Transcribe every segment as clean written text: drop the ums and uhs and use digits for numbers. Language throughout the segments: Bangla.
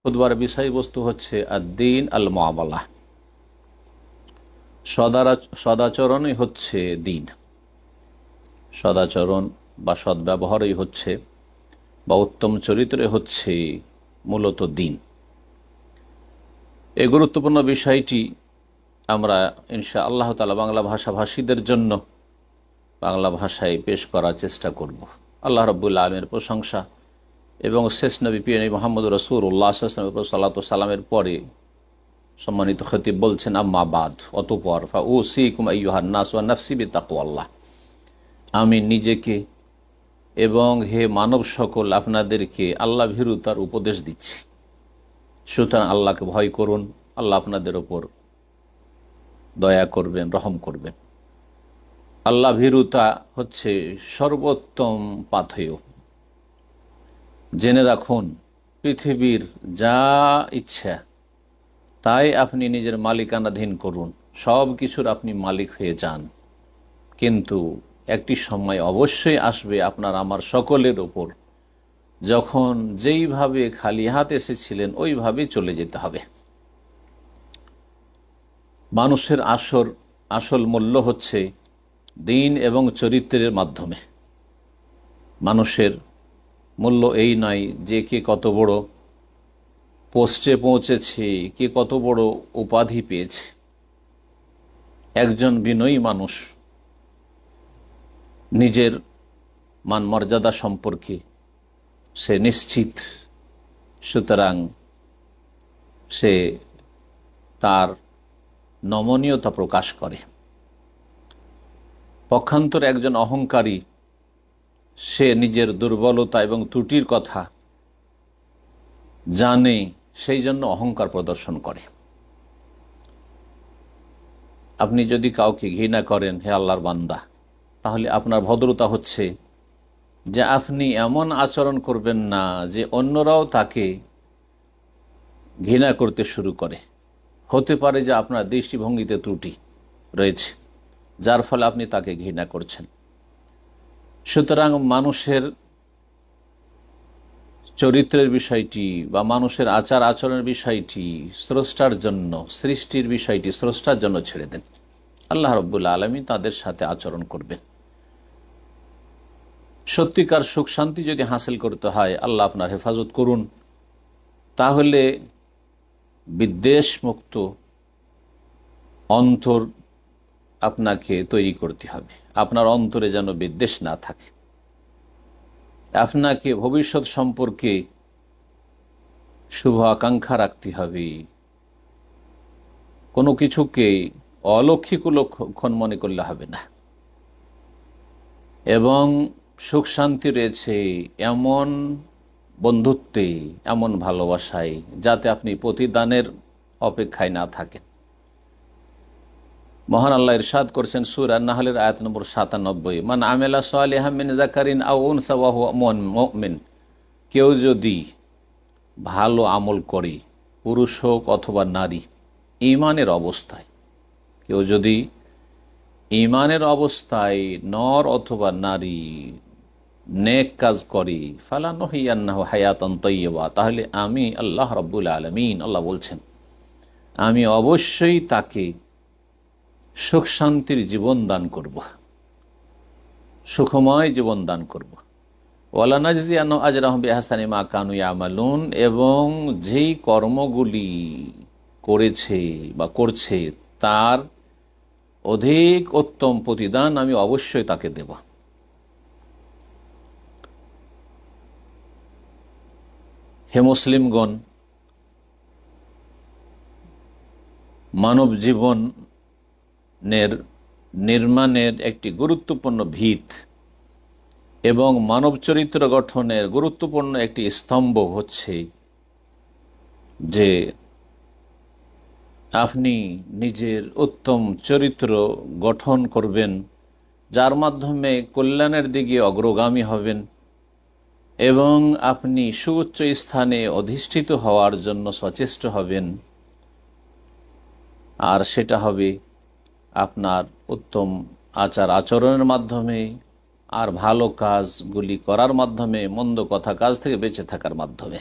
খুতবার বিষয়বস্তু হচ্ছে আদ-দীন আল মুআমালাহ। সদাচরণই হচ্ছে দিন। সদাচরণ বা সদ্ব্যবহারই হচ্ছে বা উত্তম চরিত্রে হচ্ছে মূলত দিন। এই গুরুত্বপূর্ণ বিষয়টি আমরা ইনশা আল্লাহ তাআলা বাংলা ভাষাভাষীদের জন্য বাংলা ভাষায় পেশ করার চেষ্টা করব। আল্লাহ রাব্বুল আলামিনের প্রশংসা এবং শেষ নবী প্রিয় নবী মুহাম্মদ রাসূলুল্লাহ সাল্লাল্লাহু আলাইহি সাল্লামের পরে সম্মানিত খতিব বলছেন, আম্মা বাদ, অতঃপর ফাউসিকুম আইয়ুহান নাস ওয়া নাফসি বিতাকওয়াল্লাহ, আমি নিজেকে এবং হে মানব সকল আপনাদেরকে আল্লাহ ভীরুতার উপদেশ দিচ্ছি। সুতরাং আল্লাহকে ভয় করুন, আল্লাহ আপনাদের ওপর দয়া করবেন, রহম করবেন। আল্লাহ ভীরুতা হচ্ছে সর্বোত্তম পাথেয়। জেনে রাখুন, পৃথিবীর যা ইচ্ছা তাই আপনি নিজের মালিকানাধীন করুন, সব কিছুর আপনি মালিক হয়ে যান, কিন্তু একটি সময় অবশ্যই আসবে আপনার আমার সকলের ওপর, যখন যেইভাবে খালি হাত এসেছিলেন ওইভাবে চলে যেতে হবে। মানুষের আসল মূল্য হচ্ছে দিন এবং চরিত্রের মাধ্যমে। মানুষের মূল্য এই নয় যে কে কত বড় পোস্টে পৌঁছেছে, কে কত বড় উপাধি পেয়েছে। একজন বিনয়ী মানুষ নিজের মান মর্যাদা সম্পর্কে সে নিশ্চিত, সুতরাং সে তার নমনীয়তা প্রকাশ করে। পক্ষান্তরে একজন অহংকারী, সে নিজের দুর্বলতা এবং ত্রুটির কথা জানে, সেই জন্য অহংকার প্রদর্শন করে। আপনি যদি কাউকে ঘৃণা করেন হে আল্লাহর বান্দা, তাহলে আপনার ভদ্রতা হচ্ছে যে আপনি এমন আচরণ করবেন না যে অন্যরাও তাকে ঘৃণা করতে শুরু করে। হতে পারে যে আপনার দৃষ্টিভঙ্গিতে ত্রুটি রয়েছে, যার ফলে আপনি তাকে ঘৃণা করছেন। সুতরাং মানুষের চরিত্রের বিষয়টি বা মানুষের আচার আচরণের বিষয়টি স্রষ্টার জন্য, সৃষ্টির বিষয়টি স্রষ্টার জন্য ছেড়ে দেন। আল্লাহ রাব্বুল আলামিন তাদের সাথে আচরণ করবেন। সত্যিকার সুখ শান্তি যদি হাসিল করতে হয়, আল্লাহ আপনার হেফাজত করুন, তাহলে বিদ্বেষ মুক্ত অন্তর আপনাকে তৈরি করতে হবে। আপনার অন্তরে যেন বিদ্বেষ না থাকে। আপনাকে ভবিষ্যৎ সম্পর্কে শুভ আকাঙ্ক্ষা রাখতে হবে। কোনো কিছুকে অলৌকিক লক্ষণ মনে করলে হবে না। এবং সুখ শান্তি রয়েছে এমন বন্ধুত্বে, এমন ভালোবাসায়, যাতে আপনি প্রতিদানের অপেক্ষায় না থাকেন। মহান আল্লাহ ইরশাদ করছেন সূরা নাহলের আয়াত নম্বর ৯৭, মান আমিলা সালিহাম মিন যাকারিন আও উনসা ওয়া হুয়া মুমিন, কেউ যদি ভালো আমল করে, পুরুষ হোক অথবা নারী, ঈমানের অবস্থায়, কেউ যদি ঈমানের অবস্থায় নর অথবা নারী নেক কাজ করে, ফালানুহিয়ান্নাহু হায়াতান তাইয়্যিবা, তাহলে আমি আল্লাহ রাব্বুল আলামিন, আল্লাহ বলছেন, আমি অবশ্যই তাকে সুখ শান্তির জীবন দান করব, সুখময় জীবন দান করব। ওয়ালা নাজজিয়ান্নাহুম আজরাহুম বিআহসানি মা কানু ইয়ামালুন, এবং যেই কর্মগুলি করেছে বা করছে তার অধিক উত্তম প্রতিদান আমি অবশ্যই তাকে দেব। হে মুসলিমগণ, মানব জীবনের নির্মাণের একটি গুরুত্বপূর্ণ ভিত এবং মানব চরিত্র গঠনের গুরুত্বপূর্ণ একটি স্তম্ভ হচ্ছে যে আপনি নিজের উত্তম চরিত্র গঠন করবেন, যার মাধ্যমে কল্যাণের দিকে অগ্রগামী হবেন এবং আপনি সুউচ্চ স্থানে অধিষ্ঠিত হওয়ার জন্য সচেষ্ট হবেন। আর সেটা হবে আপনার উত্তম আচার আচরণের মাধ্যমে, আর ভালো কাজগুলি করার মাধ্যমে, মন্দ কথা কাজ থেকে বেঁচে থাকার মাধ্যমে।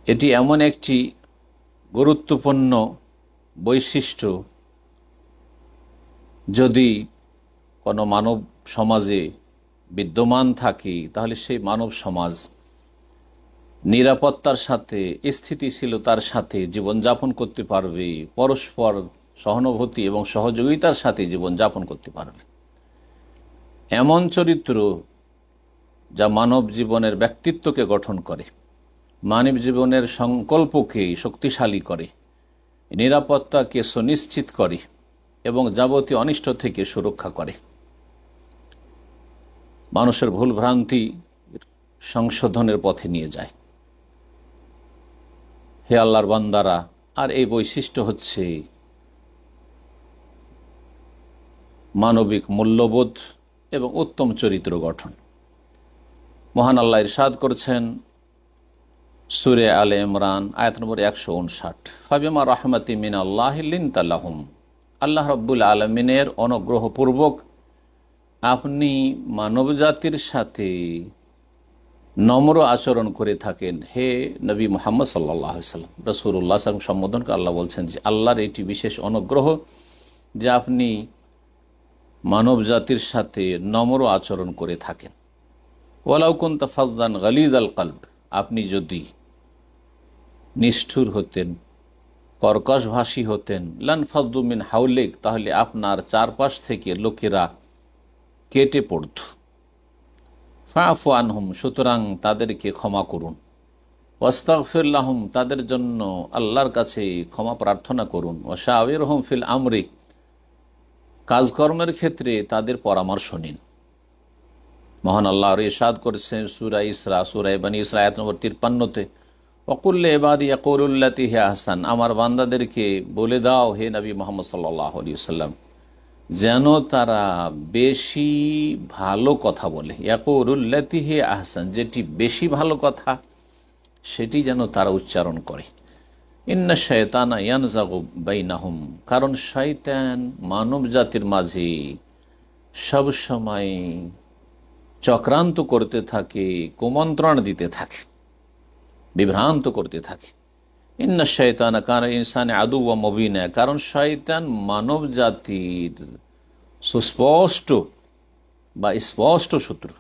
এটি এমন একটি গুরুত্বপূর্ণ বৈশিষ্ট্য, যদি কোনো মানব সমাজে বিদ্যমান থাকে তাহলে সেই মানব সমাজ নিরাপত্তার সাথে, স্থিতিশীলতার সাথে জীবনযাপন করতে পারবে, পরস্পর সহানুভূতি এবং সহযোগিতার সাথে জীবনযাপন করতে পারবে। এমন চরিত্র যা মানব জীবনের ব্যক্তিত্বকে গঠন করে, মানব জীবনের সংকল্পকে শক্তিশালী করে, নিরাপত্তাকে সুনিশ্চিত করে এবং যাবতীয় অনিষ্ট থেকে সুরক্ষা করে, মানুষের ভুলভ্রান্তি সংশোধনের পথে নিয়ে যায়। হে আল্লাহর বান্দারা, আর এই বৈশিষ্ট্য হচ্ছে মানবিক মূল্যবোধ এবং উত্তম চরিত্র গঠন। মহান আল্লাহ ইরশাদ করছেন সূরা আলে ইমরান আয়াত নম্বর 159, ফাবিমা রাহমাতি মিনাল্লাহি লিনতা লাহুম। আল্লাহ রাব্বুল আলামিনের অনুগ্রহপূর্বক আপনি মানবজাতির সাথে নম্র আচরণ করে থাকেন। হে নবী মুহাম্মদ সাল্লাল্লাহু আলাইহি ওয়াসাল্লাম, রাসূলুল্লাহ সাল্লাল্লাহু আলাইহি ওয়াসাল্লাম সম্বোধনকে আল্লাহ বলছেন যে আল্লাহর এটি বিশেষ অনুগ্রহ যে আপনি মানব জাতির সাথে নম্র আচরণ করে থাকেন। ওয়ালাউ কুনতা ফাজ্জান গালিযাল কলব, আপনি যদি নিষ্ঠুর হতেন, কর্কশভাষী হতেন, লানফাদ্দু মিন হাওলিক, তাহলে আপনার চারপাশ থেকে লোকেরা কেটে পড়ত। ফাআফু আনহুম, সুতরাং তাদেরকে ক্ষমা করুন। ওয়াস্তাগফির লাহুম, তাদের জন্য আল্লাহর কাছে ক্ষমা প্রার্থনা করুন। ওয়াশাওয়িরহুম ফিল আমরি, কাজকর্মের ক্ষেত্রে তাদের পরামর্শ নিন। মহান আল্লাহ ইরশাদ করেছেন সূরা ইসরা, সূরা বনী ইসরা আয়াত নম্বর 53-তে, ওয়াকুল লিইবাদি ইয়াকুলুল্লাতী হিয়া আহসান, আমার বান্দাদেরকে বলে দাও হে নবী মুহাম্মদ সাল্লাল্লাহু আলাইহি ওয়াসাল্লাম, যেন তারা বেশি ভালো কথা বলে। ইয়াকুলুল্লাতী হিয়া আহসান, যেটি বেশি ভালো কথা সেটি যেন তারা উচ্চারণ করে। ইন্না শায়তানা ইয়ানজাগু বাইনাহুম, কারণ শয়তান মানব জাতির মাঝে সব সময় চক্রান্ত করতে থাকে, কুমন্ত্রণ দিতে থাকে, বিভ্রান্ত করতে থাকে। ইন্না শায়তানা কানা ইনসানে আদুওয়া মুবিনা, কারণ শয়তান মানব জাতির সুস্পষ্ট বা স্পষ্ট শত্রু।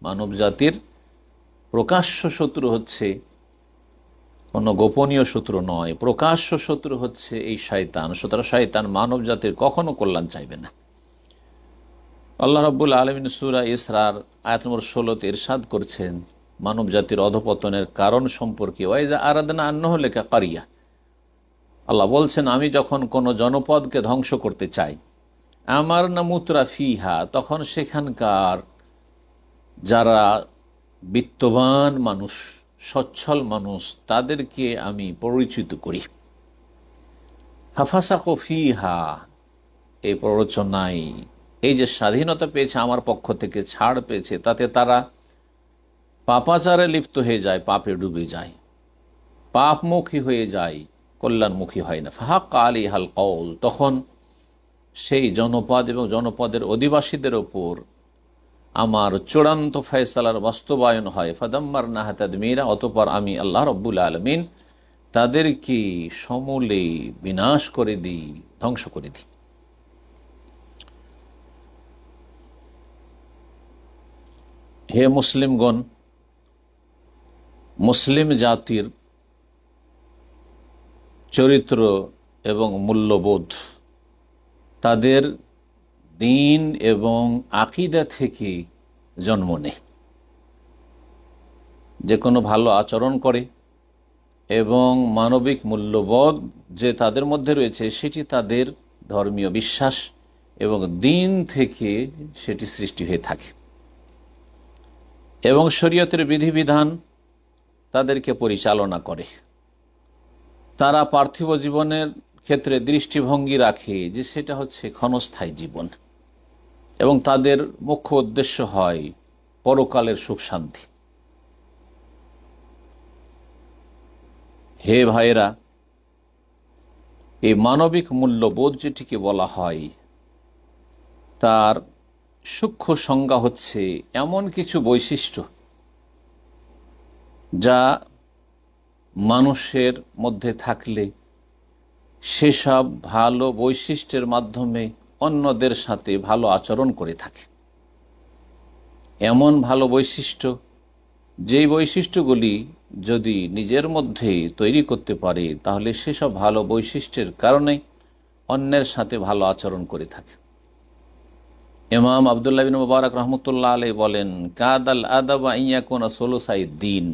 মানব জাতির প্রকাশ্য শত্রু হচ্ছে কোনো গোপনীয় শত্রু নয়, প্রকাশ্য শত্রু হচ্ছে এই শয়তান। সুতরাং শয়তান মানব জাতির কখনো কল্যাণ চাইবে না। আল্লাহ রাব্বুল আলামিন সূরা ইসরার আয়াত নম্বর 16-তে ইরশাদ করছেন মানব জাতির অধপতনের কারণ সম্পর্কে, ওয়াইজা আরাদনা আন নুহলিকা কারিয়া, আল্লাহ বলছেন আমি যখন কোনো জনপদকে ধ্বংস করতে চাই, আমার না মুতরা ফিহা, তখন সেখানকার যারা বিত্তবান মানুষ, সচ্ছল মানুষ, তাদেরকে আমি পরিচিত করি। ফাফাসাকু ফিহা, এই প্ররোচনায় এই যে স্বাধীনতা পেয়েছে আমার পক্ষ থেকে, ছাড় পেয়েছে, তাতে তারা পাপাচারে লিপ্ত হয়ে যায়, পাপে ডুবে যায়, পাপমুখী হয়ে যায়, কল্যাণমুখী হয় না। ফাহাক্কা আলাইহাল কওল, তখন সেই জনপদ এবং জনপদের অধিবাসীদের ওপর আমার চূড়ান্ত ফয়সালার বাস্তবায়ন হয়। ফাদাম্মারনাহা তাদমীরা, অতঃপর আমি আল্লাহ রাব্বুল আলামিন তাদেরকে সমূলে বিনাশ করে দিই, ধ্বংস করে দিই। হে মুসলিমগণ, মুসলিম জাতির চরিত্র এবং মূল্যবোধ তাদের দিন এবং আকীদা থেকে জন্ম নেয়। যে কোনো ভালো আচরণ করে এবং মানবিক মূল্যবোধ যে তাদের মধ্যে রয়েছে সেটি তাদের ধর্মীয় বিশ্বাস এবং দিন থেকে সেটি সৃষ্টি হয়ে থাকে এবং শরীয়তের বিধিবিধান তাদেরকে পরিচালনা করে। তারা পার্থিব জীবনের ক্ষেত্রে দৃষ্টিভঙ্গি রাখে যে সেটা হচ্ছে ক্ষণস্থায়ী জীবন এবং তাদের মুখ্য উদ্দেশ্য হয় পরকালের সুখ শান্তি। হে ভাইয়েরা, এই মানবিক মূল্যবোধ যেটিকে বলা হয় তার সূক্ষ্ম সংজ্ঞা হচ্ছে এমন কিছু বৈশিষ্ট্য যা মানুষের মধ্যে থাকলে সেসব ভালো বৈশিষ্ট্যের মাধ্যমে অন্যদের সাথে ভালো আচরণ করে থাকে। এমন ভালো বৈশিষ্ট্য, যেই বৈশিষ্ট্যগুলি যদি নিজের মধ্যে তৈরি করতে পারে, তাহলে সেসব ভালো বৈশিষ্ট্যের কারণে অন্যের সাথে ভালো আচরণ করে থাকে। ইমাম আবদুল্লাহ বিন মুবারক রহমতুল্লাহ আলাইহি বলেন, কাদাল আদাব ইয়াকুনা সুলুসাই দ্বীন,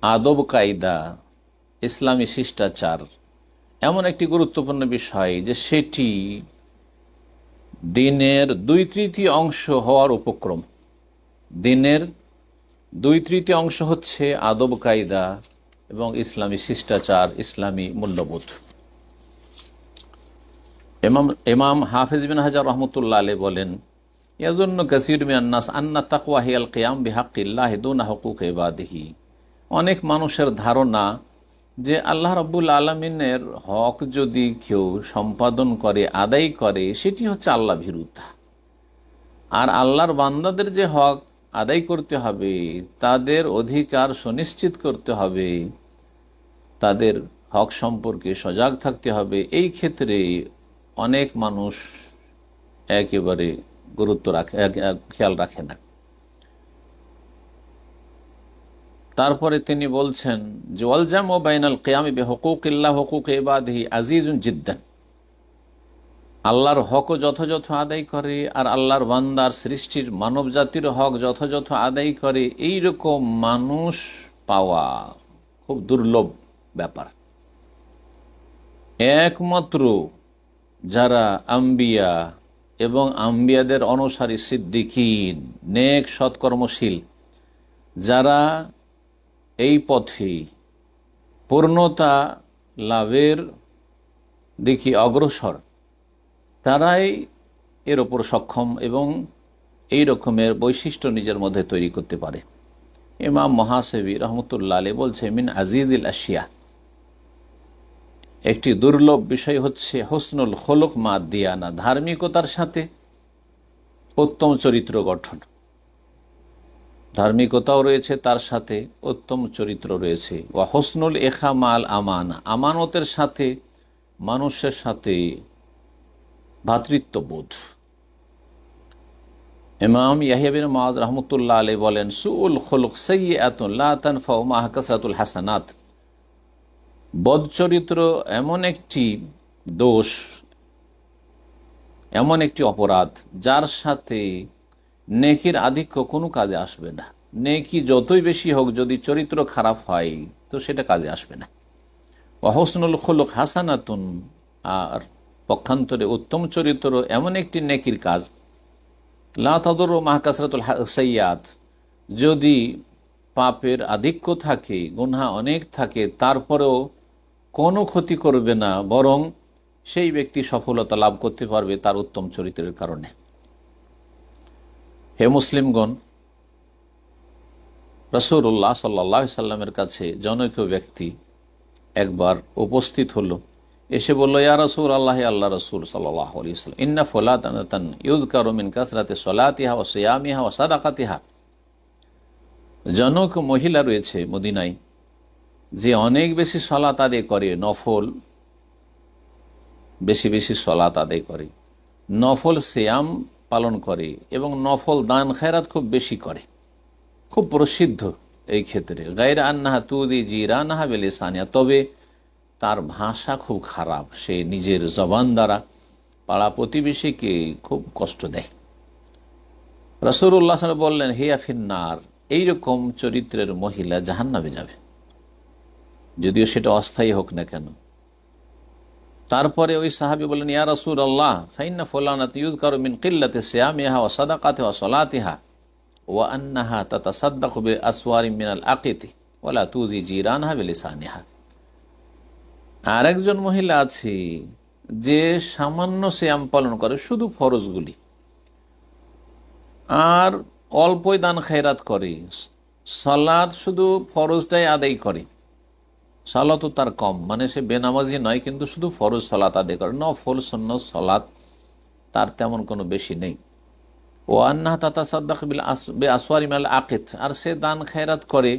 আদব কায়দা, ইসলামী শিষ্টাচার এমন একটি গুরুত্বপূর্ণ বিষয় যে সেটি দিনের 2/3 অংশ হওয়ার উপক্রম। দিনের 2/3 অংশ হচ্ছে আদব কায়দা এবং ইসলামী শিষ্টাচার, ইসলামী মূল্যবোধ। ইমাম হাফিজ বিন হাজার রহমতুল্লাহ আলাইহি বলেন, ইয়াজুন্নু কাসীরুম মিনান নাস আন্না তাকওয়া হিয়াল কিয়াম বিহাক্কিল্লাহি দুনা হুকুকি ইবাদিহি। অনেক মানুষের ধারণা যে আল্লাহ রাব্বুল আলামিনের হক যদি কেউ সম্পাদন করে, আদায় করে, সেটি হচ্ছে আল্লাহ ভীরুতা। আর আল্লাহর বান্দাদের যে হক আদায় করতে হবে, তাদের অধিকার সুনিশ্চিত করতে হবে, তাদের হক সম্পর্কে সজাগ থাকতে হবে, এই ক্ষেত্রে অনেক মানুষ একেবারে গুরুত্ব রাখে, খেয়াল রাখে না। তারপরে তিনি বলছেন যে ওয়াল জামউ বাইনাল কিয়ামি বিহুকুকিল্লাহ হুকুকি ইবাদিহি আজিজুন জিদ্দান। আল্লাহর হকও যথাযথ আদায় করে আর আল্লাহর বান্দার সৃষ্টির মানব জাতির হক যথাযথ আদায় করে, এই রকম মানুষ পাওয়া খুব দুর্লভ ব্যাপার। একমাত্র যারা আম্বিয়া এবং আম্বিয়াদের অনুসারী সিদ্দিকিন, নেক সৎকর্মশীল, যারা এই পথে পূর্ণতা লাভের দিকে অগ্রসর, তারাই এর ওপর সক্ষম এবং এই রকমের বৈশিষ্ট্য নিজের মধ্যে তৈরি করতে পারে। ইমাম মুহাসিবি রহমতুল্লাহ আলাইহি বলছে, মিন আজিজিল আশিয়া, একটি দুর্লভ বিষয় হচ্ছে হুসনুল খুলুক মা দিয়ানা, ধার্মিকতার সাথে উত্তম চরিত্র গঠন। ধার্মিকতাও রয়েছে, তার সাথে উত্তম চরিত্র রয়েছে। ওয়া হুসনুল ইখা মাল আমানা, আমানতের সাথে মানুষের সাথে ভ্রাতৃত্ববোধ। ইমাম ইয়াহইয়া বিন মুআয রাহমাতুল্লাহ আলাইহি বলেন, সুউল খুলুক সাইয়্যাতুন লা তানফাউ মা'আ কাসরাতুল হাসানাত। বদচরিত্র এমন একটি দোষ, এমন একটি অপরাধ, যার সাথে নেকির আধিক্য কোনো কাজে আসবে না। নেকি যতই বেশি হোক, যদি চরিত্র খারাপ হয় তো সেটা কাজে আসবে না। ওয়া হুসনুল খুলুক হাসানাতুন, আর পক্ষান্তরে উত্তম চরিত্র এমন একটি নেকির কাজ, লা তাদুররু মা'আ কাসরাতুল সাইয়্যাত, যদি পাপের আধিক্য থাকে, গুনাহ অনেক থাকে, তারপরেও কোনো ক্ষতি করবে না, বরং সেই ব্যক্তি সফলতা লাভ করতে পারবে তার উত্তম চরিত্রের কারণে। হে মুসলিমগণ, রাসূলুল্লাহ সাল্লাল্লাহু আলাইহি সাল্লামের কাছে জনৈক ব্যক্তি একবার উপস্থিত হলো, এসে বলল, ইয়া রাসূলুল্লাহ, আল্লাহ রাসূল সাল্লাল্লাহু আলাইহি ওয়াসাল্লাম, ইন্না ফুলাতানাতান ইউযকারু মিন কাসরাতি সলাতিহা ওয়া সিয়ামিহা ওয়া সাদাকাতিহা। জনক মহিলা রয়েছে মদিনায়, যে অনেক বেশি সালাত আদায় করে, নফল বেশি বেশি সালাত আদায় করে, নফল সিয়াম পালন করে এবং নফল দান খেরাত খুব বেশি করে, খুব প্রসিদ্ধ এই ক্ষেত্রে। গায়রা আন্নাহা তুদি জিরানাহা বিলিসানিহা, তবে তার ভাষা খুব খারাপ, সে নিজের জবান দ্বারা পাড়া প্রতিবেশীকে খুব কষ্ট দেয়। রাসূলুল্লাহ সাল্লাল্লাহু আলাইহি ওয়াসাল্লাম বললেন, হিয়া ফিন্নার, এইরকম চরিত্রের মহিলা জাহান্নামে যাবে, যদিও সেটা অস্থায়ী হোক না কেন। তারপরে ওই সাহাবী বললেন, ইয়া রাসূলুল্লাহ, ফাইন্না ফুলানাত ইউযকারু মিন কিল্লাতি সিয়ামিহা ওয়া সাদাকাতিহা ওয়া সালাতিহা ওয়া আন্নাহা তাতাসাদ্দাকু বিআসওয়ারিন মিনাল আকিতি ওয়া লা তুজি জিরানহা বিলিসানিহা। আরেকজন মহিলা আছে যে সামান্য সিয়াম পালন করে, শুধু ফরজগুলি, আর অল্পই দান খেরাত করে, সালাত শুধু ফরজটাই আদায় করে, সালাতও তার কম, মানে সে বেনামাজি নয়, কিন্তু শুধু ফরজ সালাত আদায় করে, নফল সুন্নত সালাত তার তেমন কোনো বেশি নেই। ও আন্নাহা তাতাসাদ্দাকু বিআসওয়ারি মিনাল আকিত, আর সে দান খেরাত করে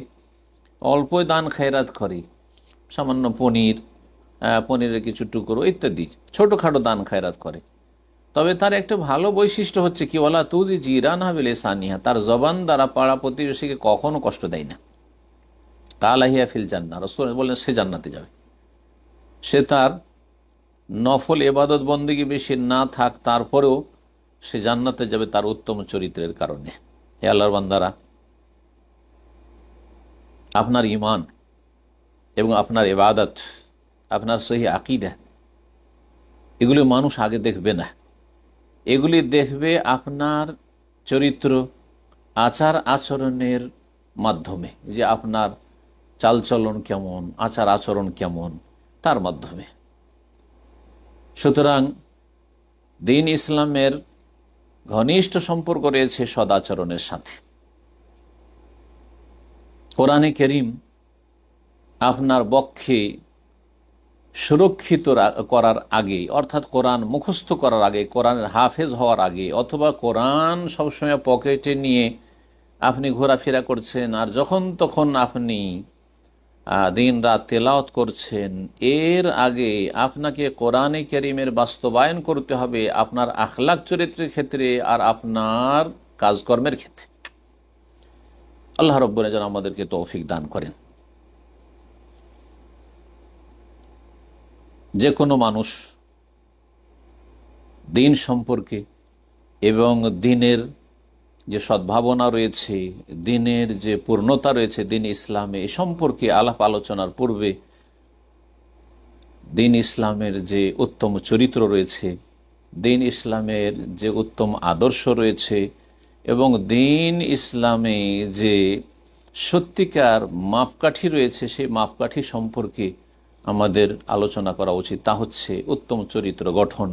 অল্প দান খেরাত করে, সামান্য পনিরের কিছু টুকরো ইত্যাদি ছোটোখাটো দান খেরাত করে, তবে তার একটা ভালো বৈশিষ্ট্য হচ্ছে কি, ওয়ালা তুজি জিরান হাবিলে সানিহা, তার জবান দ্বারা পাড়া প্রতিবেশীকে কখনো কষ্ট দেয় না। কালাহিয়া ফিল জান্নাহ, রাসূল বললেন সে জান্নাতে যাবে। সে তার নফল এবাদত বন্দেগী বেশি না থাক, তারপরেও সে জান্নাতে যাবে তার উত্তম চরিত্রের কারণে। হে আল্লাহর বান্দারা, আপনার ঈমান এবং আপনার ইবাদত, আপনার সহি আকীদা, এগুলি মানুষ আগে দেখবে না। এগুলি দেখবে আপনার চরিত্র, আচার আচরণের মাধ্যমে, যে আপনার চালচলন কেমন, আচার আচরণ কেমন, তার মাধ্যমে। সুতরাং দ্বীন ইসলামের ঘনিষ্ঠ সম্পর্ক রয়েছে সদাচরণের সাথে। কোরআনে কারীম আপনার বক্ষে সুরক্ষিত করার আগে, অর্থাৎ কোরআন মুখস্থ করার আগে, কোরআনের হাফেজ হওয়ার আগে, অথবা কোরআন সবসময় পকেটে নিয়ে আপনি ঘোরাফেরা করছেন আর যখন তখন আপনি দিন রাত তেলাওয়াত করছেন, এর আগে আপনাকে কোরআনে কারীমের বাস্তবায়ন করতে হবে আপনার আখলাক চরিত্রের ক্ষেত্রে আর আপনার কাজকর্মের ক্ষেত্রে। আল্লাহ রাব্বুল আলামিন যেন আমাদেরকে তৌফিক দান করেন। যে কোনো মানুষ দিন সম্পর্কে এবং দিনের যে সদ্ভাবনা রয়েছে, দিনের যে পূর্ণতা রয়েছে দিন ইসলামে, এ সম্পর্কে আলাপ আলোচনার পূর্বে দিন ইসলামের যে উত্তম চরিত্র রয়েছে, দিন ইসলামের যে উত্তম আদর্শ রয়েছে এবং দিন ইসলামে যে সত্যিকার মাপকাঠি রয়েছে, সেই মাপকাঠি সম্পর্কে আমাদের আলোচনা করা উচিত। তা হচ্ছে উত্তম চরিত্র গঠন।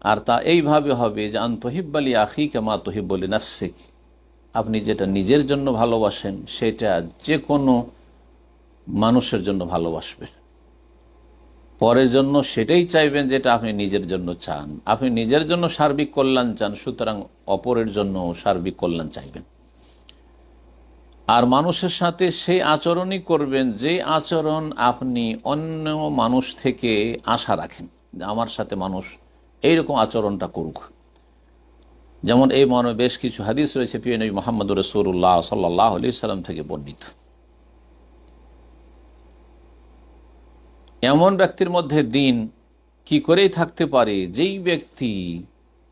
আর তা এইভাবে হবে যে আনতহিব্বালি আখিকা মা তুহিব্বুলি নাফসিক, আপনি যেটা নিজের জন্য ভালোবাসেন সেটা যে কোনো মানুষের জন্য ভালোবাসবেন, পরের জন্য সেটাই চাইবেন যেটা আপনি নিজের জন্য চান। আপনি নিজের জন্য সার্বিক কল্যাণ চান, সুতরাং অপরের জন্য সার্বিক কল্যাণ চাইবেন। আর মানুষের সাথে সেই আচরণই করবেন যে আচরণ আপনি অন্য মানুষ থেকে আশা রাখেন যে আমার সাথে মানুষ এইরকম আচরণটা করুক। যেমন এই মর্মে বেশ কিছু হাদিস রয়েছে প্রিয় নবী মুহাম্মদ রাসূলুল্লাহ সাল্লাল্লাহু আলাইহি ওয়াসাল্লাম থেকে বর্ণিত। এমন ব্যক্তির মধ্যে দিন কি করেই থাকতে পারে যেই ব্যক্তি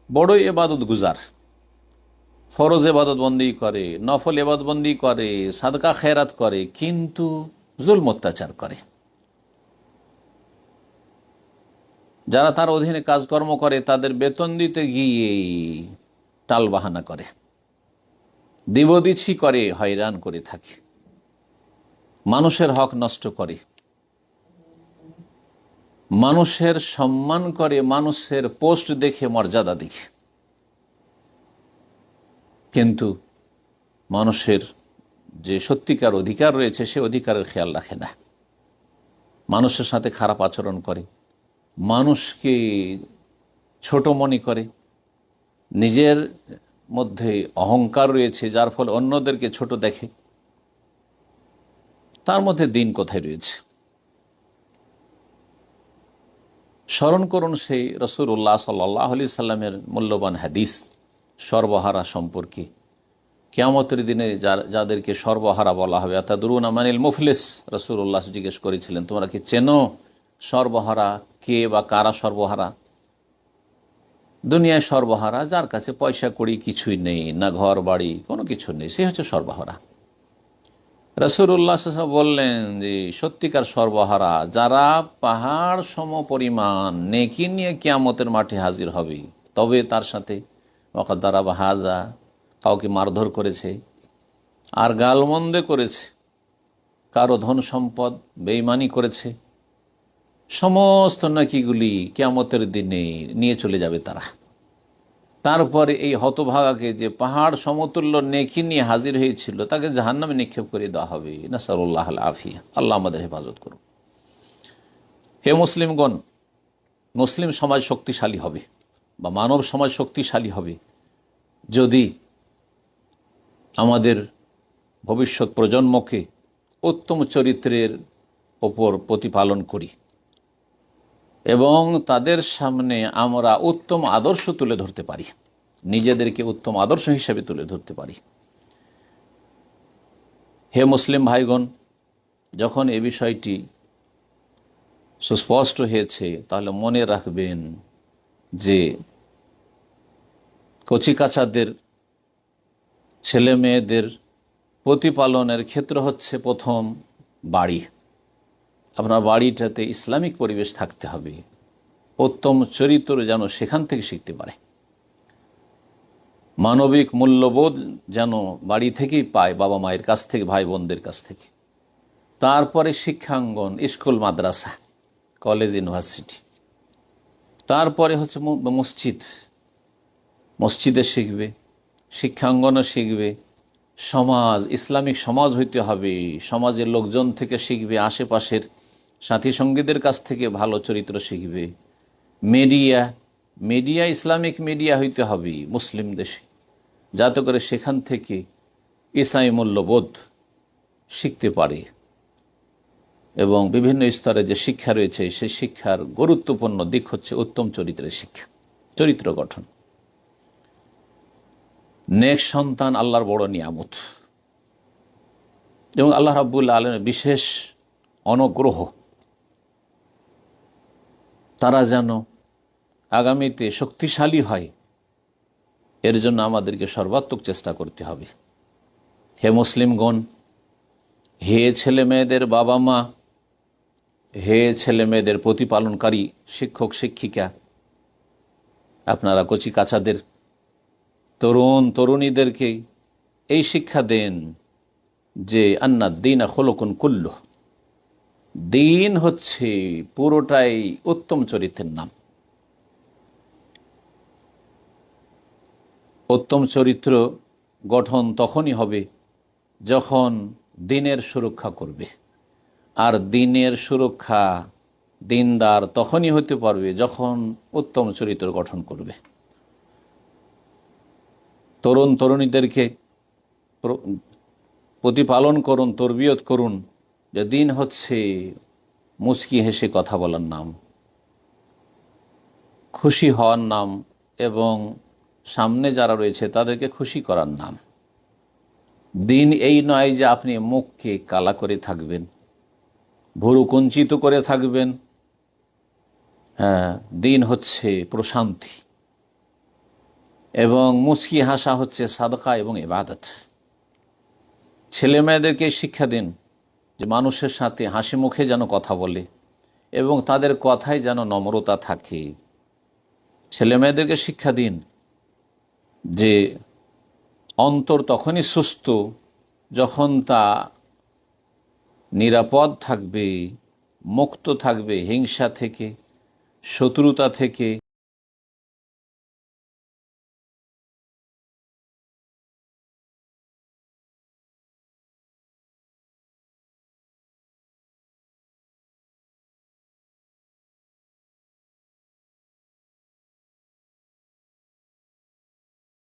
বড়ই ইবাদত গুজার, ফরজ ইবাদত বন্দি করে, নফল ইবাদত বন্দি করে, সাদকা খেরাত করে, কিন্তু জুলম অত্যাচার করে। যারা তার অধীনে কাজকর্ম করে তাদের বেতন দিতে গিয়ে টালবাহানা করে, দিবদিছি করে, হয়রান করে থাকে, মানুষের হক নষ্ট করে, মানুষের সম্মান করে, মানুষের পোস্ট দেখে মর্যাদা দেখে, কিন্তু মানুষের যে সত্যিকার অধিকার রয়েছে সে অধিকারের খেয়াল রাখে না, মানুষের সাথে খারাপ আচরণ করে, মানুষকে ছোট মনে করে, নিজের মধ্যে অহংকার রয়েছে যার ফলে অন্যদেরকে ছোট দেখে। তার মধ্যে দিন কোথায় রয়েছে? স্মরণ করুন সেই রাসূলুল্লাহ সাল্লাল্লাহু আলাইহি সাল্লামের মূল্যবান হাদিস সর্বহারা সম্পর্কে। কিয়ামতের দিনে যাদেরকে সর্বহারা বলা হবে, আতাদরুনা মানিল মুফলিস, রাসূলুল্লাহ জিজ্ঞেস করেছিলেন তোমরা কি চেনো সর্বহারা কে বা কারা সর্বহারা? দুনিয়ায় সর্বহারা যার কাছে পয়সা কড়ি কিছুই নেই, না ঘর বাড়ি, কোনো কিছু নেই, সে হচ্ছে সর্বহারা। রাসূলুল্লাহ সাল্লাল্লাহু আলাইহি ওয়াসাল্লাম বললেন যে সত্যিকার সর্বহারা যারা পাহাড় সম পরিমাণ নেকি নিয়ে কিয়ামতের মাঠে হাজির হবে, তবে তার সাথে ওয়াকাদ্দারা বা হাজা, কাউকে মারধর করেছে আর গালমন্দে করেছে, কারো ধন সম্পদ বেঈমানি করেছে, সমস্ত নেকিগুলি কিয়ামতের দিনে নিয়ে চলে যাবে তারা। তারপরে এই হতভাগাকে যে পাহাড় সমতুল্য নেকি নিয়ে হাজির হয়েছিল তাকে জাহান্নামে নিক্ষেপ করে দেওয়া হবে। নাসারুল্লাহ আল আফিয়া, আল্লাহ আমাদের হেফাজত করুন। হে মুসলিমগণ, মুসলিম সমাজ শক্তিশালী হবে বা মানব সমাজ শক্তিশালী হবে যদি আমাদের ভবিষ্যৎ প্রজন্মকে উত্তম চরিত্রের ওপর প্রতিপালন করি এবং তাদের সামনে আমরা উত্তম আদর্শ তুলে ধরতে পারি, নিজেদেরকে উত্তম আদর্শ হিসেবে তুলে ধরতে পারি। হে মুসলিম ভাইগণ, যখন এ বিষয়টি সুস্পষ্ট হয়েছে তাহলে মনে রাখবেন যে কচিকাচাদের ছেলে মেয়েদের প্রতিপালনের ক্ষেত্র হচ্ছে প্রথম বাড়ি। আপনার বাড়িটাতে ইসলামিক পরিবেশ থাকতে হবে, উত্তম চরিত্র যেন সেখান থেকে শিখতে পারে, মানবিক মূল্যবোধ যেন বাড়ি থেকেই পায়, বাবা মায়ের কাছ থেকে, ভাই বোনদের কাছ থেকে। তারপরে শিক্ষাঙ্গন, স্কুল মাদ্রাসা কলেজ ইউনিভার্সিটি, তারপরে হচ্ছে মসজিদ, মসজিদে শিখবে, শিক্ষাঙ্গনও শিখবে, সমাজ ইসলামিক সমাজ হইতে হবে, সমাজের লোকজন থেকে শিখবে, আশেপাশের সাথী সঙ্গীদের কাছ থেকে ভালো চরিত্র শিখবে। মিডিয়া ইসলামিক মিডিয়া হইতে হবে মুসলিম দেশে, যাতে করে সেখান থেকে ইসলামী মূল্যবোধ শিখতে পারে এবং বিভিন্ন স্তরে যে শিক্ষা রয়েছে সেই শিক্ষার গুরুত্বপূর্ণ দিক হচ্ছে উত্তম চরিত্রের শিক্ষা, চরিত্র গঠন। নেক সন্তান আল্লাহর বড় নিয়ামত এবং আল্লাহ রাব্বুল আলামিনের বিশেষ অনুগ্রহ। তারা যেন আগামীতে শক্তিশালী হয়, এর জন্য আমাদেরকে সর্বাত্মক চেষ্টা করতে হবে। হে মুসলিমগণ, হে ছেলে মেয়েদের বাবা মা, হে ছেলে মেয়েদের প্রতিপালনকারী শিক্ষক শিক্ষিকা, আপনারা কচি কাচাদের তরুণ তরুণীদেরকে এই শিক্ষা দেন যে আন্না দ্বীনা খুলুকুন কুল্লুহ, দিন হচ্ছে পুরোটাই উত্তম চরিত্রের নাম। উত্তম চরিত্র গঠন তখনই হবে যখন দিনের সুরক্ষা করবে, আর দিনের সুরক্ষা দিনদার তখনই হতে পারবে যখন উত্তম চরিত্র গঠন করবে। তরুণ তরুণীদেরকে প্রতিপালন করুন, তরবিয়ত করুন যে দিন হচ্ছে মুচকি হেসে কথা বলার নাম, খুশি হওয়ার নাম এবং সামনে যারা রয়েছে তাদেরকে খুশি করার নাম। দিন এই নয় যে আপনি মুখকে কালা করে থাকবেন, ভুরু কুঞ্চিত করে থাকবেন। হ্যাঁ, দিন হচ্ছে প্রশান্তি এবং মুচকি হাসা হচ্ছে সাদকা এবং ইবাদত। ছেলে মেয়েদেরকে শিক্ষা দিন যে মানুষের সাথে হাসি মুখে যেন কথা বলে এবং তাদের কথায় যেন নম্রতা থাকে। ছেলে মেয়েদেরকে শিক্ষা দিন যে অন্তর তখনই সুস্থ যখন তা নিরাপদ থাকবে, মুক্ত থাকবে হিংসা থেকে, শত্রুতা থেকে,